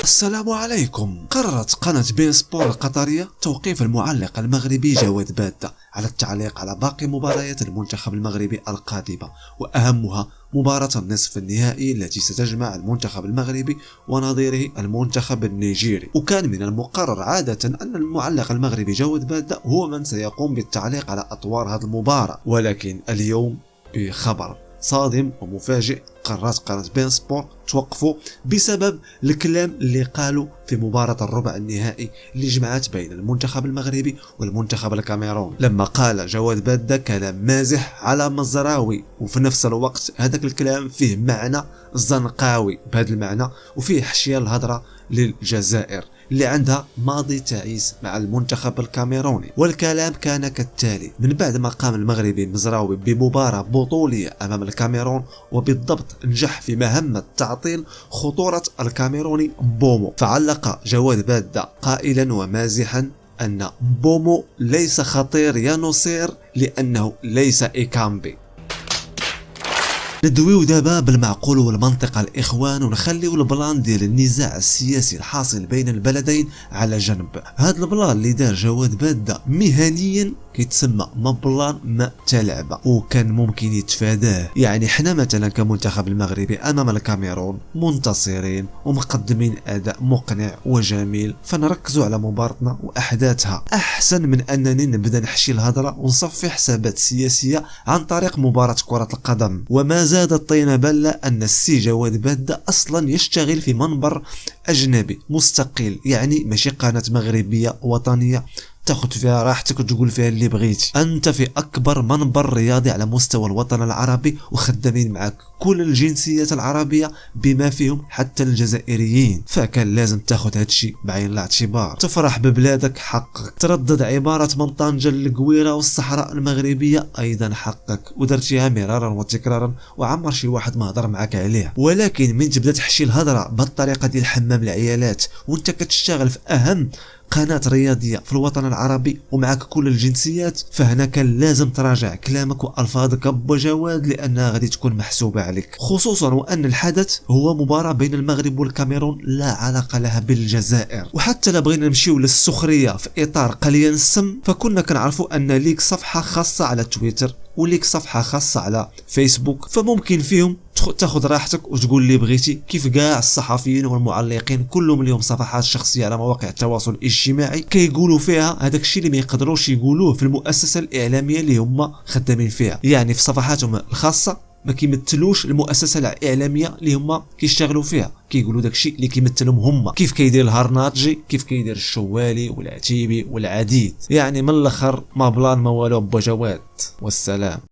السلام عليكم. قررت قناة بين سبور القطرية توقيف المعلق المغربي جواد بادة على التعليق على باقي مباريات المنتخب المغربي القادمة، وأهمها مباراة النصف النهائي التي ستجمع المنتخب المغربي ونظيره المنتخب النيجيري. وكان من المقرر عادة أن المعلق المغربي جواد بادة هو من سيقوم بالتعليق على أطوار هذه المباراة، ولكن اليوم بخبر صادم ومفاجئ قررت قناة بين سبور توقفوا بسبب الكلام اللي قالوا في مباراة الربع النهائي اللي جمعت بين المنتخب المغربي والمنتخب الكاميروني، لما قال جواد بادة كلام مازح على مزراوي، وفي نفس الوقت هذاك الكلام فيه معنى زنقاوي بهذا المعنى، وفيه حشية الهضرة للجزائر اللي عندها ماضي تعيس مع المنتخب الكاميروني. والكلام كان كالتالي: من بعد ما قام المغربي المزراوي بمباراة بطولية أمام الكاميرون، وبالضبط نجح في مهمة تعطيل خطورة الكاميروني مبومو، فعلق جواد بادة قائلا ومازحا أن مبومو ليس خطير يا نصير لأنه ليس إيكامبي. ندويو دابا بالمعقول والمنطق الاخوان، ونخليو البلان ديال النزاع السياسي الحاصل بين البلدين على جنب. هذا البلان اللي دار جواد بادة مهنيا كيتسمى ما بلان ما تلعبه، وكان ممكن يتفاداه. يعني حنا مثلا كمنتخب المغربي امام الكاميرون منتصرين ومقدمين اداء مقنع وجميل، فنركزوا على مباراتنا واحداثها احسن من انني نبدا نحشي الهضره ونصفي حسابات سياسيه عن طريق مباراه كره القدم. وما زاد الطين بلة أن السي جواد بادة أصلا يشتغل في منبر أجنبي مستقل، يعني ماشي قناة مغربية وطنية تاخد فيها راحتك وتقول فيها اللي بغيتي. أنت في أكبر منبر رياضي على مستوى الوطن العربي، وخدامين معك كل الجنسيات العربية بما فيهم حتى الجزائريين، فكان لازم تاخد هادشي بعين الاعتبار. تفرح ببلادك حقك، تردد عبارة من طنجة للقويرة والصحراء المغربية أيضا حقك، ودرتيها مرارا وتكرارا وعمر شي واحد ما هضر معك عليها. ولكن من تبدا تحشي الهضرة بهالطريقة ديال حمام العيالات وانت كتشتغل في أهم قناة رياضية في الوطن العربي ومعك كل الجنسيات، فهنا كان لازم تراجع كلامك والفاظك ابو جواد، لانها غادي تكون محسوبة عليك، خصوصا وان الحدث هو مباراة بين المغرب والكاميرون لا علاقة لها بالجزائر. وحتى لا بغينا نمشيو للسخرية في اطار قليل السم، فكنا كنعرفوا ان ليك صفحة خاصة على تويتر وليك صفحة خاصة على فيسبوك، فممكن فيهم تاخذ راحتك وتقول اللي بغيتي، كيف كاع الصحفيين والمعلقين كلهم اليوم صفحات شخصيه على مواقع التواصل الاجتماعي كيقولوا فيها هذاك الشيء اللي ما يقدروش يقولوه في المؤسسه الاعلاميه اللي هما خدامين فيها. يعني في صفحاتهم الخاصه ما كيمثلوش المؤسسه الاعلاميه اللي هما كيشتغلوا فيها، كيقولوا داكشي اللي كيمثلهم هما، كيف كيدير الهرناطجي، كيف كيدير الشوالي والعتيبي والعديد. يعني من الاخر ما بلان ما والو بو جواد. والسلام.